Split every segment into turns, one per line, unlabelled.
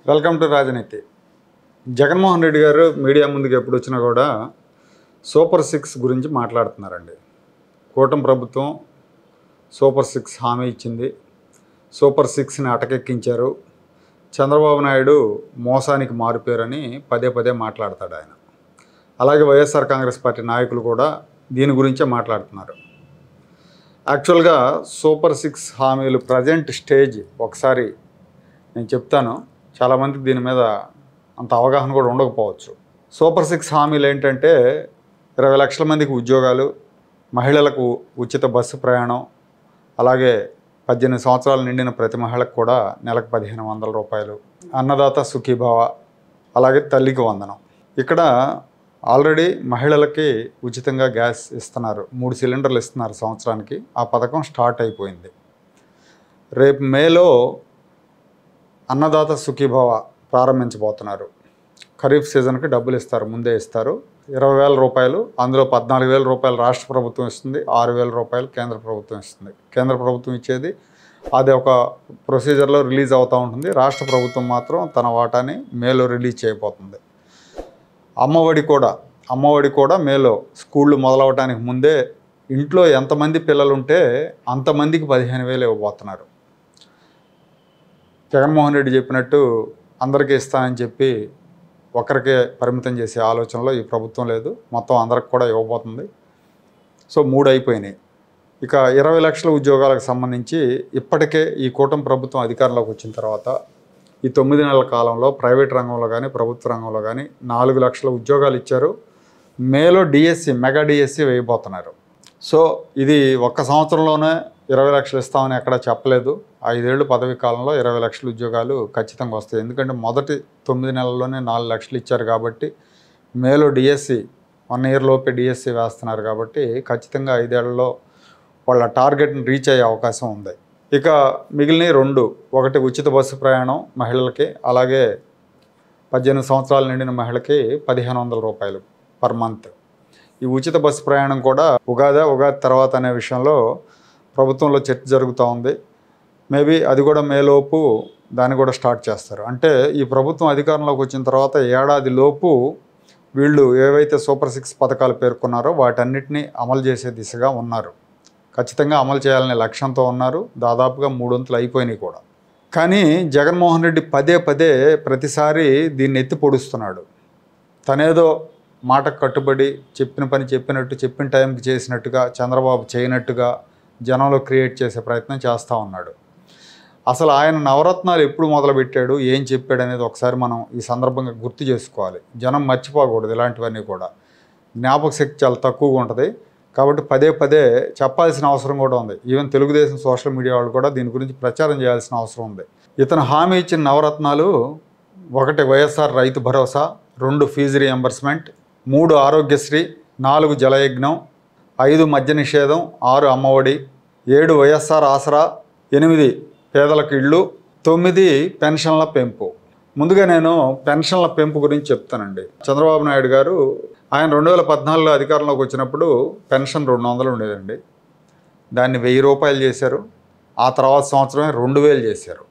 Welcome to రాజనీతి. జగన్మోహన్ రెడ్డి గారు media ముందుకు ఎప్పుడు వచ్చినా కూడా సూపర్ 6 గురించి మాట్లాడుతున్నారండి. కూటమి ప్రభుత్వం సూపర్ 6 హామీ ఇచ్చింది. సూపర్ 6ని అటకెక్కించారు. చంద్రబాబు నాయుడు మోసానికి మారిపోయారని పదే పదే మాట్లాడతాడు ఆయన. అలాగే వైఎస్ఆర్ కాంగ్రెస్ పార్టీ నాయకులు కూడా దీని గురించే మాట్లాడుతున్నారు. యాక్చువల్గా సూపర్ 6 హామీలు ప్రజెంట్ స్టేజ్ ఒకసారి నేను చెప్తాను. చాలామందికి దీని మీద అంత అవగాహన కూడా ఉండకపోవచ్చు. సూపర్ 6 హామీలు ఏంటంటే 20 లక్షల మందికి ఉద్యోగాలు, మహిళలకు ఉచిత బస్సు ప్రయాణం, అలాగే 18 సంవత్సరాలు నిండిన ప్రతి మహిళకు కూడా నెలకు 1500 రూపాయలు, అన్నదాత సుఖీభావ, అలాగే తల్లికి వందనం. ఇక్కడ ఆల్రెడీ మహిళలకి ఉచితంగా గ్యాస్ ఇస్తున్నారు. 3 సిలిండర్లు ఇస్తున్నారు సంవత్సరానికి. ఆ పథకం స్టార్ట్ అయిపోయింది. రేపు మేలో అన్నదాత సుఖీభావ ప్రారంభించబోతున్నారు. ఖరీఫ్ సీజన్కి డబ్బులు ఇస్తారు, ముందే ఇస్తారు. 20,000 రూపాయలు, అందులో 14,000 రూపాయలు రాష్ట్ర ప్రభుత్వం ఇస్తుంది, 6,000 రూపాయలు కేంద్ర ప్రభుత్వం ఇస్తుంది. కేంద్ర ప్రభుత్వం ఇచ్చేది అది ఒక ప్రొసీజర్లో రిలీజ్ అవుతూ ఉంటుంది. రాష్ట్ర ప్రభుత్వం మాత్రం తన వాటాని మేలో రిలీజ్ చేయబోతుంది. అమ్మఒడి కూడా మేలో స్కూళ్ళు మొదలవడానికి ముందే ఇంట్లో ఎంతమంది పిల్లలు ఉంటే అంతమందికి 15,000 ఇవ్వబోతున్నారు. జగన్మోహన్ రెడ్డి చెప్పినట్టు అందరికీ ఇస్తానని చెప్పి ఒకరికే పరిమితం చేసే ఆలోచనలో ఈ ప్రభుత్వం లేదు. మొత్తం అందరికి కూడా ఇవ్వబోతుంది. సో 3 అయిపోయినాయి. ఇక 20 లక్షల ఉద్యోగాలకు సంబంధించి ఇప్పటికే ఈ కూటమి ప్రభుత్వం అధికారంలోకి వచ్చిన తర్వాత ఈ 9 నెలల కాలంలో ప్రైవేట్ రంగంలో కానీ ప్రభుత్వ రంగంలో కానీ 4 లక్షల ఉద్యోగాలు ఇచ్చారు. మేలో మెగా డిఎస్సి వేయబోతున్నారు. సో ఇది ఒక్క సంవత్సరంలోనే 20 లక్షలు ఇస్తామని ఎక్కడా చెప్పలేదు. 5 ఏళ్ళు పదవి కాలంలో 20 లక్షల ఉద్యోగాలు ఖచ్చితంగా వస్తాయి. ఎందుకంటే మొదటి 9 నెలల్లోనే 4 లక్షలు ఇచ్చారు కాబట్టి, మేలో డిఎస్సి 1 ఇయర్ లోపే డిఎస్సి వేస్తున్నారు కాబట్టి ఖచ్చితంగా 5 ఏళ్లలో వాళ్ళ టార్గెట్ని రీచ్ అయ్యే అవకాశం ఉంది. ఇక మిగిలిన 2, ఒకటి ఉచిత బస్సు ప్రయాణం మహిళలకి, అలాగే 18 సంవత్సరాలు నిండిన మహిళకి 1,500 రూపాయలు పర్ మంత్. ఈ ఉచిత బస్సు ప్రయాణం కూడా ఉగాది తర్వాత అనే విషయంలో ప్రభుత్వంలో చర్చ జరుగుతూ ఉంది. మేబీ అది కూడా మేలోపు దాన్ని కూడా స్టార్ట్ చేస్తారు. అంటే ఈ ప్రభుత్వం అధికారంలోకి వచ్చిన తర్వాత ఏడాది లోపు వీళ్ళు ఏవైతే సూపర్ 6 పథకాలు పేర్కొన్నారో వాటన్నిటినీ అమలు చేసే దిశగా ఉన్నారు. ఖచ్చితంగా అమలు చేయాలనే లక్ష్యంతో ఉన్నారు. దాదాపుగా 3 వంతులు అయిపోయినాయి కూడా. కానీ జగన్మోహన్ రెడ్డి పదే పదే ప్రతిసారి దీన్ని ఎత్తి పొడుస్తున్నాడు. తనేదో మాటకు కట్టుబడి చెప్పిన పని చెప్పినట్టు, చెప్పిన టైంకి చేసినట్టుగా, చంద్రబాబు చేయనట్టుగా జనంలో క్రియేట్ చేసే ప్రయత్నం చేస్తూ ఉన్నాడు. అసలు ఆయన నవరత్నాలు ఎప్పుడు మొదలుపెట్టాడు, ఏం చెప్పాడు అనేది ఒకసారి మనం ఈ సందర్భంగా గుర్తు చేసుకోవాలి. జనం మర్చిపోకూడదు. ఇలాంటివన్నీ కూడా జ్ఞాపక శక్తి చాలా తక్కువగా ఉంటుంది. కాబట్టి పదే పదే చెప్పాల్సిన అవసరం కూడా ఉంది. ఈవెన్ తెలుగుదేశం సోషల్ మీడియా వాళ్ళు కూడా దీని గురించి ప్రచారం చేయాల్సిన అవసరం ఉంది. ఇతను హామీ ఇచ్చిన నవరత్నాలు: 1 వైఎస్ఆర్ రైతు భరోసా, 2 ఫీజు రీఎంబర్స్మెంట్, 3 ఆరోగ్యశ్రీ, 4 జలయజ్ఞం, 5 మద్య నిషేధం, 6 అమ్మఒడి, 7 వైఎస్ఆర్ ఆసరా, 8 పేదలకు ఇళ్ళు, 9 పెన్షన్ల పెంపు. ముందుగా నేను పెన్షన్ల పెంపు గురించి చెప్తానండి. చంద్రబాబు నాయుడు గారు ఆయన 2014లో అధికారంలోకి వచ్చినప్పుడు పెన్షన్ 200 ఉండేదండి. దాన్ని 1000 రూపాయలు చేశారు. ఆ తర్వాత సంవత్సరమే 2000 చేశారు.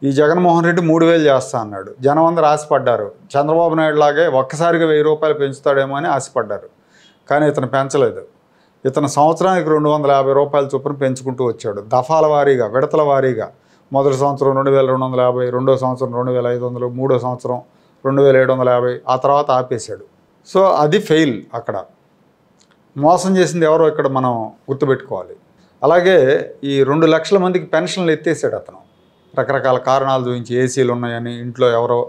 ఈ జగన్మోహన్ రెడ్డి 3000 చేస్తా అన్నాడు. జనం అందరూ ఆశపడ్డారు. చంద్రబాబు నాయుడు లాగే ఒక్కసారిగా 1000 రూపాయలు పెంచుతాడేమో అని ఆశపడ్డారు. కానీ ఇతను పెంచలేదు. ఇతను సంవత్సరానికి 250 రూపాయల చొప్పున పెంచుకుంటూ వచ్చాడు. దఫాల వారీగా, విడతల వారీగా. మొదటి సంవత్సరం 2250, రెండో సంవత్సరం 2500, మూడో సంవత్సరం 2750, ఆ తర్వాత ఆపేశాడు. సో అది ఫెయిల్. అక్కడ మోసం చేసింది ఎవరో ఇక్కడ మనం గుర్తుపెట్టుకోవాలి. అలాగే ఈ 2 లక్షల మందికి పెన్షన్లు ఎత్తేసాడు అతను. రకరకాల కారణాలు చూపించి, ఏసీలు ఉన్నాయని, ఇంట్లో ఎవరో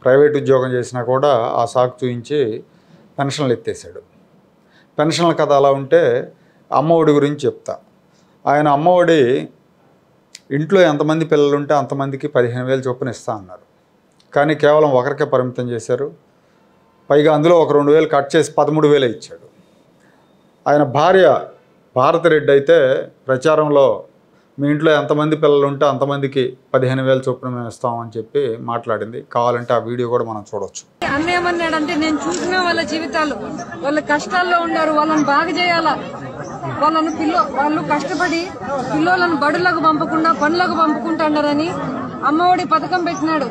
ప్రైవేట్ ఉద్యోగం చేసినా కూడా ఆ సాకు చూపించి పెన్షన్లు ఎత్తేసాడు. పెన్షన్ల కథ అలా ఉంటే అమ్మఒడి గురించి చెప్తా. ఆయన అమ్మఒడి ఇంట్లో ఎంతమంది పిల్లలు ఉంటే అంతమందికి 15,000 చొప్పున ఇస్తా అన్నారు. కానీ కేవలం ఒకరికే పరిమితం చేశారు. పైగా అందులో ఒక 2,000 కట్ చేసి 13,000 ఇచ్చాడు. ఆయన భార్య భారతిరెడ్డి అయితే ప్రచారంలో మీ ఇంట్లో ఎంతమంది పిల్లలు ఉంటే అంతమందికి 15,000 చొప్పున మేము ఇస్తామని చెప్పి మాట్లాడింది. కావాలంటే ఆ వీడియో కూడా మనం చూడొచ్చు.
అన్న ఏమన్నాడంటే, నేను చూసిన వాళ్ళ జీవితాలు, వాళ్ళ కష్టాల్లో ఉన్నారు, వాళ్ళని బాగా చేయాలా, వాళ్ళు కష్టపడి పిల్లలను బడులకు పంపకుండా పనులకు పంపుకుంటున్నారని అమ్మఒడి పథకం పెట్టినాడు.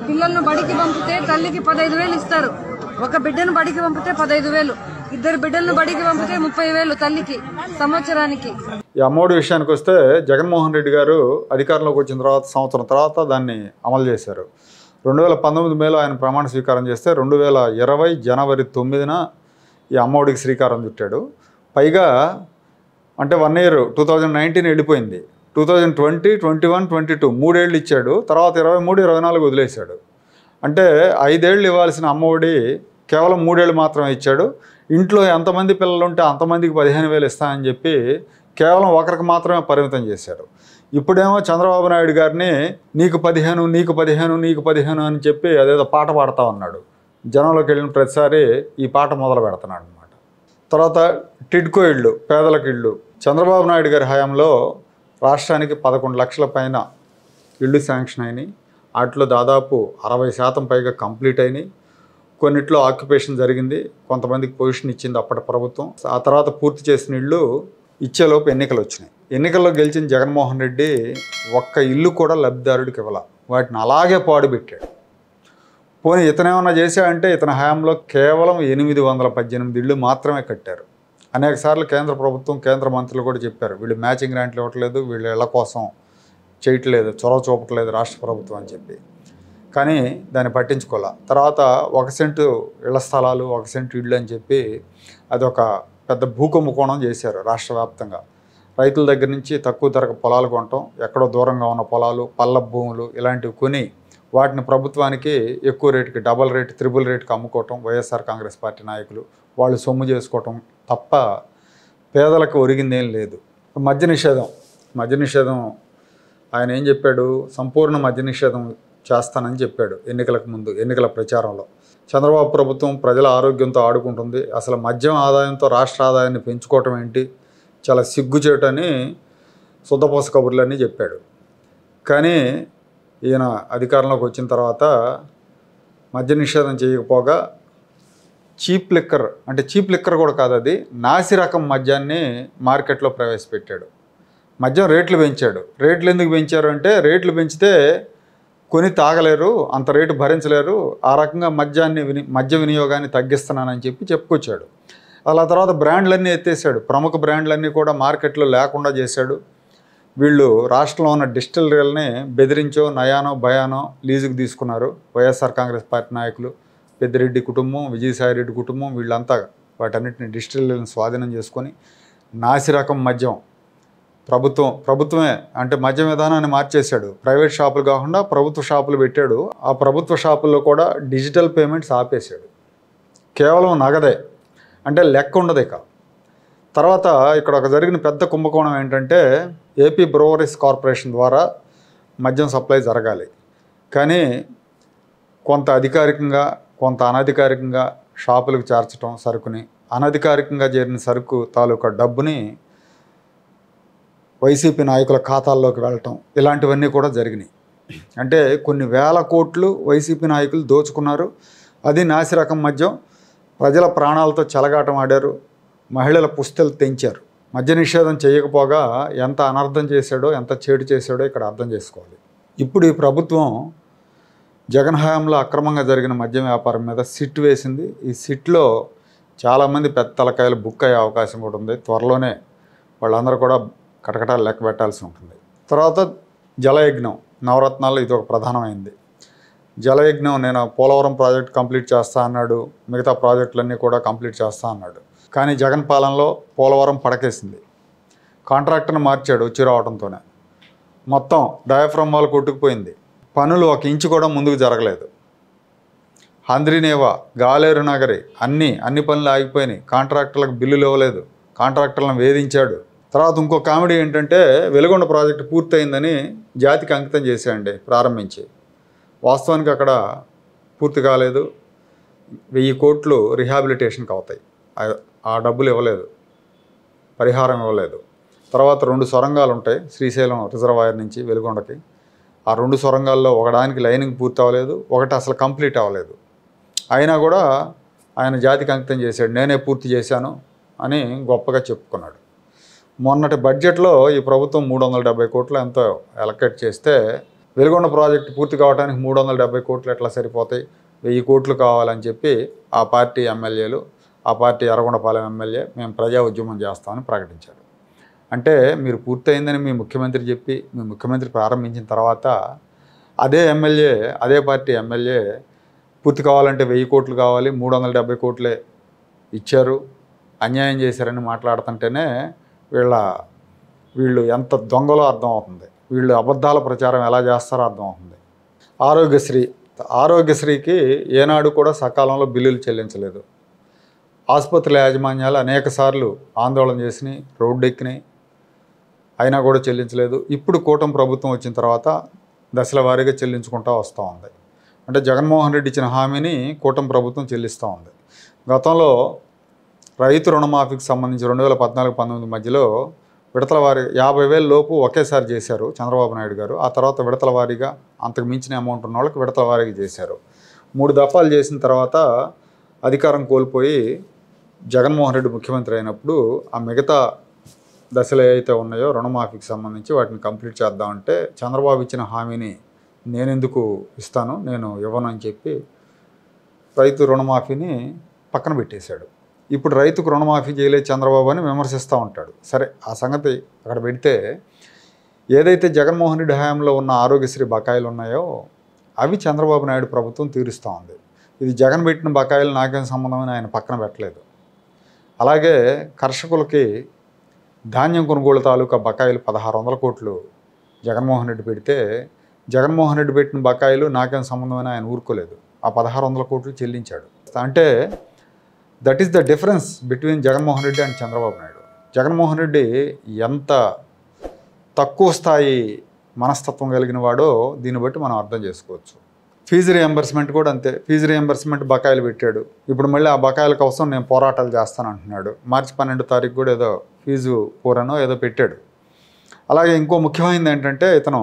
పిల్లలను బడికి పంపితే తల్లికి 15,000 ఇస్తారు. ఒక బిడ్డను బడికి పంపితే 15,000, 2 బిడ్డలను బడికి పంపితే 30,000 తల్లికి సంవత్సరానికి.
ఈ అమ్మఒడి విషయానికి వస్తే జగన్మోహన్ రెడ్డి గారు అధికారంలోకి వచ్చిన తర్వాత సంవత్సరం తర్వాత దాన్ని అమలు చేశారు. 2019 మేలో ఆయన ప్రమాణ స్వీకారం చేస్తే 2020 జనవరి 9న ఈ అమ్మఒడికి శ్రీకారం చుట్టాడు. పైగా అంటే 1 ఇయర్ 2019 వెళ్ళిపోయింది, 2020, 21, 22 3 ఏళ్ళు ఇచ్చాడు. తర్వాత 23, 24 వదిలేశాడు. అంటే 5 ఏళ్ళు ఇవ్వాల్సిన అమ్మఒడి కేవలం 3 ఏళ్ళు మాత్రమే ఇచ్చాడు. ఇంట్లో ఎంతమంది పిల్లలు ఉంటే అంతమందికి 15,000 ఇస్తానని చెప్పి కేవలం ఒకరికి మాత్రమే పరిమితం చేశారు. ఇప్పుడేమో చంద్రబాబు నాయుడు గారిని నీకు 15, నీకు 15, నీకు 15 అని చెప్పి అదేదో పాట పాడుతూ ఉన్నాడు. జనంలోకి వెళ్ళిన ప్రతిసారి ఈ పాట మొదలు పెడుతున్నాడు అనమాట. తర్వాత టిడ్కో ఇళ్ళు, పేదలకు ఇళ్ళు. చంద్రబాబు నాయుడు గారి హయాంలో రాష్ట్రానికి 11 లక్షల పైన ఇళ్ళు శాంక్షన్ అయినాయి. వాటిలో దాదాపు 60% పైగా కంప్లీట్ అయినాయి. కొన్నిట్లో ఆక్యుపేషన్ జరిగింది, కొంతమందికి పొజిషన్ ఇచ్చింది అప్పటి ప్రభుత్వం. ఆ తర్వాత పూర్తి చేసిన ఇళ్ళు ఇచ్చేలోపు ఎన్నికలు వచ్చినాయి. ఎన్నికల్లో గెలిచిన జగన్మోహన్ రెడ్డి ఒక్క ఇల్లు కూడా లబ్ధిదారుడికి ఇవ్వాల, వాటిని అలాగే పాడుపెట్టాడు. పోనీ ఇతనేమన్నా చేశాడంటే ఇతని హయాంలో కేవలం 818 ఇళ్ళు మాత్రమే కట్టారు. అనేక సార్లు కేంద్ర ప్రభుత్వం, కేంద్ర మంత్రులు కూడా చెప్పారు వీళ్ళు మ్యాచింగ్ గ్రాంట్లు ఇవ్వట్లేదు, వీళ్ళు ఇళ్ల కోసం చేయట్లేదు, చొరవ చూపట్లేదు రాష్ట్ర ప్రభుత్వం అని చెప్పి. కానీ దాన్ని పట్టించుకోలే. తర్వాత 1 సెంటు ఇళ్ల స్థలాలు, 1 సెంటు ఇళ్ళు అని చెప్పి అదొక పెద్ద భూకుంభకోణం చేశారు రాష్ట్ర వ్యాప్తంగా. రైతుల దగ్గర నుంచి తక్కువ ధరకు పొలాలు కొనటం, ఎక్కడో దూరంగా ఉన్న పొలాలు, పల్ల భూములు ఇలాంటివి కొని వాటిని ప్రభుత్వానికి ఎక్కువ రేటుకి, డబల్ రేటు, త్రిబుల్ రేటుకి అమ్ముకోవటం వైఎస్ఆర్ కాంగ్రెస్ పార్టీ నాయకులు. వాళ్ళు సొమ్ము చేసుకోవటం తప్ప పేదలకు ఒరిగిందేం లేదు. మద్య నిషేధం ఆయన ఏం చెప్పాడు? సంపూర్ణ మద్య నిషేధం చేస్తానని చెప్పాడు ఎన్నికలకు ముందు, ఎన్నికల ప్రచారంలో. చంద్రబాబు ప్రభుత్వం ప్రజల ఆరోగ్యంతో ఆడుకుంటుంది, అసలు మద్యం ఆదాయంతో రాష్ట్ర ఆదాయాన్ని పెంచుకోవటం ఏంటి, చాలా సిగ్గుచేటని శుద్ధపోస కబుర్లన్నీ చెప్పాడు. కానీ ఈయన అధికారంలోకి వచ్చిన తర్వాత మద్య నిషేధం చేయకపోగా చీప్ లిక్కర్, అంటే చీప్ లిక్కర్ కూడా కాదు, అది నాసి రకం మద్యాన్ని మార్కెట్లో ప్రవేశపెట్టాడు. మద్యం రేట్లు పెంచాడు. రేట్లు ఎందుకు పెంచారు అంటే రేట్లు పెంచితే కొని తాగలేరు, అంత రేటు భరించలేరు, ఆ రకంగా మద్య వినియోగాన్ని తగ్గిస్తున్నానని చెప్పి చెప్పుకొచ్చాడు. అలా తర్వాత బ్రాండ్లన్నీ ఎత్తేసాడు. ప్రముఖ బ్రాండ్లన్నీ కూడా మార్కెట్లో లేకుండా చేశాడు. వీళ్ళు రాష్ట్రంలో ఉన్న డిస్టిలరీలని బెదిరించో, నయానో, భయానో లీజుకు తీసుకున్నారు వైఎస్ఆర్ కాంగ్రెస్ పార్టీ నాయకులు. పెద్దిరెడ్డి కుటుంబం, విజయసాయిరెడ్డి కుటుంబం, వీళ్ళంతా వాటన్నిటిని డిస్టిలరీలను స్వాధీనం చేసుకొని నాసి రకం మద్యం ప్రభుత్వమే అంటే మద్యం విధానాన్ని మార్చేశాడు. ప్రైవేట్ షాపులు కాకుండా ప్రభుత్వ షాపులు పెట్టాడు. ఆ ప్రభుత్వ షాపుల్లో కూడా డిజిటల్ పేమెంట్స్ ఆపేశాడు. కేవలం నగదే, అంటే లెక్క ఉండదు ఇక. తర్వాత ఇక్కడ ఒక జరిగిన పెద్ద కుంభకోణం ఏంటంటే ఏపీ బ్రూవరీస్ కార్పొరేషన్ ద్వారా మద్యం సప్లై జరగాలి. కానీ కొంత అధికారికంగా, కొంత అనధికారికంగా షాపులకు చేర్చడం సరుకుని, అనధికారికంగా చేరిన సరుకు తాలూకా డబ్బుని వైసీపీ నాయకుల ఖాతాల్లోకి వెళ్ళటం, ఇలాంటివన్నీ కూడా జరిగినాయి. అంటే కొన్ని వేల కోట్లు వైసీపీ నాయకులు దోచుకున్నారు. అది నాసి రకం మద్యం. ప్రజల ప్రాణాలతో చెలగాటం ఆడారు, మహిళల పుస్తలు తెంచారు. మద్య నిషేధం చేయకపోగా ఎంత అనర్థం చేశాడో, ఎంత చేటు చేశాడో ఇక్కడ అర్థం చేసుకోవాలి. ఇప్పుడు ఈ ప్రభుత్వం జగన్ హయాంలో అక్రమంగా జరిగిన మద్యం వ్యాపారం మీద సిట్ వేసింది. ఈ సిట్లో చాలామంది పెద్ద తలకాయలు బుక్ అయ్యే అవకాశం కూడా ఉంది. త్వరలోనే వాళ్ళందరూ కూడా కటకటాలు లెక్క పెట్టాల్సి ఉంటుంది. తర్వాత జలయజ్ఞం, నవరత్నాల్లో ఇది ఒక ప్రధానమైంది. జలయజ్ఞం, నేను పోలవరం ప్రాజెక్ట్ కంప్లీట్ చేస్తా అన్నాడు, మిగతా ప్రాజెక్టులన్నీ కూడా కంప్లీట్ చేస్తా అన్నాడు. కానీ జగన్ పాలనలో పోలవరం పడకేసింది. కాంట్రాక్టర్ని మార్చాడు వచ్చి రావడంతోనే. మొత్తం డయాఫ్రమ్ వాల్ కొట్టుకుపోయింది. పనులు 1 ఇంచు కూడా ముందుకు జరగలేదు. హంద్రీనేవా, గాలేరు నగరి అన్ని పనులు ఆగిపోయినాయి. కాంట్రాక్టర్లకు బిల్లులు ఇవ్వలేదు, కాంట్రాక్టర్లను వేధించాడు. తర్వాత ఇంకో కామెడీ ఏంటంటే వెలుగొండ ప్రాజెక్టు పూర్తయిందని జాతికి అంకితం చేశాయండి ప్రారంభించి. వాస్తవానికి అక్కడ పూర్తి కాలేదు. 1000 కోట్లు రిహాబిలిటేషన్కి అవుతాయి. ఆ డబ్బులు ఇవ్వలేదు, పరిహారం ఇవ్వలేదు. తర్వాత 2 సొరంగాలు ఉంటాయి శ్రీశైలం రిజర్వాయర్ నుంచి వెలుగొండకి. ఆ 2 సొరంగాల్లో ఒకదానికి లైనింగ్ పూర్తి అవ్వలేదు, ఒకటి అసలు కంప్లీట్ అవ్వలేదు. అయినా కూడా ఆయన జాతికి అంకితం చేశాడు, నేనే పూర్తి చేశాను అని గొప్పగా చెప్పుకున్నాడు. మొన్నటి బడ్జెట్లో ఈ ప్రభుత్వం 370 కోట్లు ఎంతో అలొకేట్ చేస్తే వెలుగొండ ప్రాజెక్టు పూర్తి కావడానికి 370 కోట్లు ఎట్లా సరిపోతాయి, 1000 కోట్లు కావాలని చెప్పి ఆ పార్టీ ఎమ్మెల్యేలు, ఆ పార్టీ ఎర్రగొండపాలెం ఎమ్మెల్యే మేము ప్రజా ఉద్యమం చేస్తామని ప్రకటించారు. అంటే మీరు పూర్తయిందని మీ ముఖ్యమంత్రి చెప్పి మీ ముఖ్యమంత్రి ప్రారంభించిన తర్వాత అదే ఎమ్మెల్యే, అదే పార్టీ ఎమ్మెల్యే పూర్తి కావాలంటే 1000 కోట్లు కావాలి, 370 కోట్లే ఇచ్చారు, అన్యాయం చేశారని మాట్లాడుతుంటేనే వీళ్ళు ఎంత దొంగలో అర్థమవుతుంది, వీళ్ళు అబద్ధాల ప్రచారం ఎలా చేస్తారో అర్థమవుతుంది. ఆరోగ్యశ్రీకి ఏనాడు కూడా సకాలంలో బిల్లులు చెల్లించలేదు. ఆసుపత్రుల యాజమాన్యాలు అనేక సార్లు ఆందోళన చేసినాయి, రోడ్డు ఎక్కినాయి, అయినా కూడా చెల్లించలేదు. ఇప్పుడు కూటమి ప్రభుత్వం వచ్చిన తర్వాత దశల వారీగా చెల్లించుకుంటూ వస్తూ ఉంది. అంటే జగన్మోహన్ రెడ్డి ఇచ్చిన హామీని కూటమి ప్రభుత్వం చెల్లిస్తూ ఉంది. గతంలో రైతు రుణమాఫీకి సంబంధించి 2014-19 మధ్యలో విడతల వారీ 50,000 లోపు ఒకేసారి చేశారు చంద్రబాబు నాయుడు గారు. ఆ తర్వాత విడతల వారీగా అంతకు మించిన అమౌంట్ ఉన్న వాళ్ళకి విడతల వారీగా చేశారు. 3 దఫాలు చేసిన తర్వాత అధికారం కోల్పోయి జగన్మోహన్ రెడ్డి ముఖ్యమంత్రి అయినప్పుడు ఆ మిగతా దశలు ఏవైతే ఉన్నాయో రుణమాఫీకి సంబంధించి వాటిని కంప్లీట్ చేద్దామంటే చంద్రబాబు ఇచ్చిన హామీని నేనెందుకు ఇస్తాను, నేను ఇవ్వను అని చెప్పి రైతు రుణమాఫీని పక్కన పెట్టేశాడు. ఇప్పుడు రైతుకు రుణమాఫీ చేయలేదు చంద్రబాబు అని విమర్శిస్తూ ఉంటాడు. సరే, ఆ సంగతి అక్కడ పెడితే ఏదైతే జగన్మోహన్ రెడ్డి హయాంలో ఉన్న ఆరోగ్యశ్రీ బకాయిలు ఉన్నాయో అవి చంద్రబాబు నాయుడు ప్రభుత్వం తీరుస్తూ ఉంది. ఇది జగన్ పెట్టిన బకాయిలు నాకేం సంబంధమని ఆయన పక్కన పెట్టలేదు. అలాగే కర్షకులకి ధాన్యం కొనుగోలు తాలూకా బకాయిలు 1600 కోట్లు జగన్మోహన్ రెడ్డి పెడితే జగన్మోహన్ రెడ్డి పెట్టిన బకాయిలు నాకేం సంబంధమని ఆయన ఊరుకోలేదు. ఆ 1600 కోట్లు చెల్లించాడు. అంటే that is the difference between Jaganmohan Reddy and Chandrababu Naidu. Jaganmohan Reddy ఎంత తక్కువ స్థాయి మనస్తత్వం కలిగిన వాడో దీన్ని బట్టి మనం అర్థం చేసుకోవచ్చు. ఫీజు రియంబర్స్మెంట్ కూడా అంతే. ఫీజు రియంబర్స్మెంట్ బకాయిలు పెట్టాడు. ఇప్పుడు మళ్ళీ ఆ బకాయిల కోసం నేను పోరాటాలు చేస్తాను అంటున్నాడు. మార్చి 12వ తారీఖు కూడా ఏదో ఫీజు పూరనో ఏదో పెట్టాడు. అలాగే ఇంకో ముఖ్యమైనది ఏంటంటే ఇతను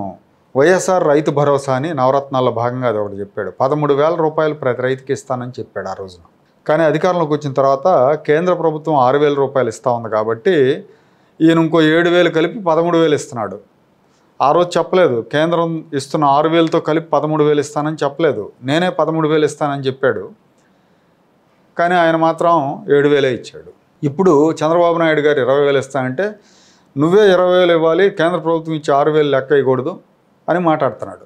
వైఎస్ఆర్ రైతు భరోసా అని నవరత్నాల్లో భాగంగా అది ఒకటి చెప్పాడు. 13,000 రూపాయలు ప్రతి రైతుకి ఇస్తానని చెప్పాడు ఆ రోజున. కానీ అధికారంలోకి వచ్చిన తర్వాత కేంద్ర ప్రభుత్వం 6,000 రూపాయలు ఇస్తూ ఉంది కాబట్టి ఈయన ఇంకో 7,000 కలిపి 13,000 ఇస్తున్నాడు. ఆ రోజు చెప్పలేదు కేంద్రం ఇస్తున్న 6,000తో కలిపి 13,000 ఇస్తానని చెప్పలేదు. నేనే 13,000 ఇస్తానని చెప్పాడు. కానీ ఆయన మాత్రం 7,000 ఇచ్చాడు. ఇప్పుడు చంద్రబాబు నాయుడు గారు 20,000 ఇస్తానంటే నువ్వే 20,000 ఇవ్వాలి, కేంద్ర ప్రభుత్వం ఇచ్చి 6,000 లెక్క ఇవ్వకూడదు అని మాట్లాడుతున్నాడు.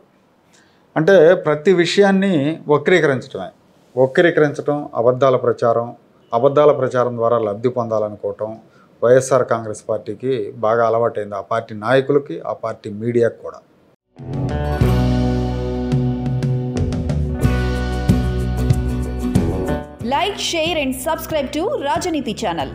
అంటే ప్రతి విషయాన్ని వక్రీకరించడం, అబద్ధాల ప్రచారం ద్వారా లబ్ధి పొందాలనుకోవటం వైఎస్ఆర్ కాంగ్రెస్ పార్టీకి బాగా అలవాటైంది. ఆ పార్టీ నాయకులకి, ఆ పార్టీ మీడియాకి కూడా.
Like, share and subscribe to Rajaniti channel.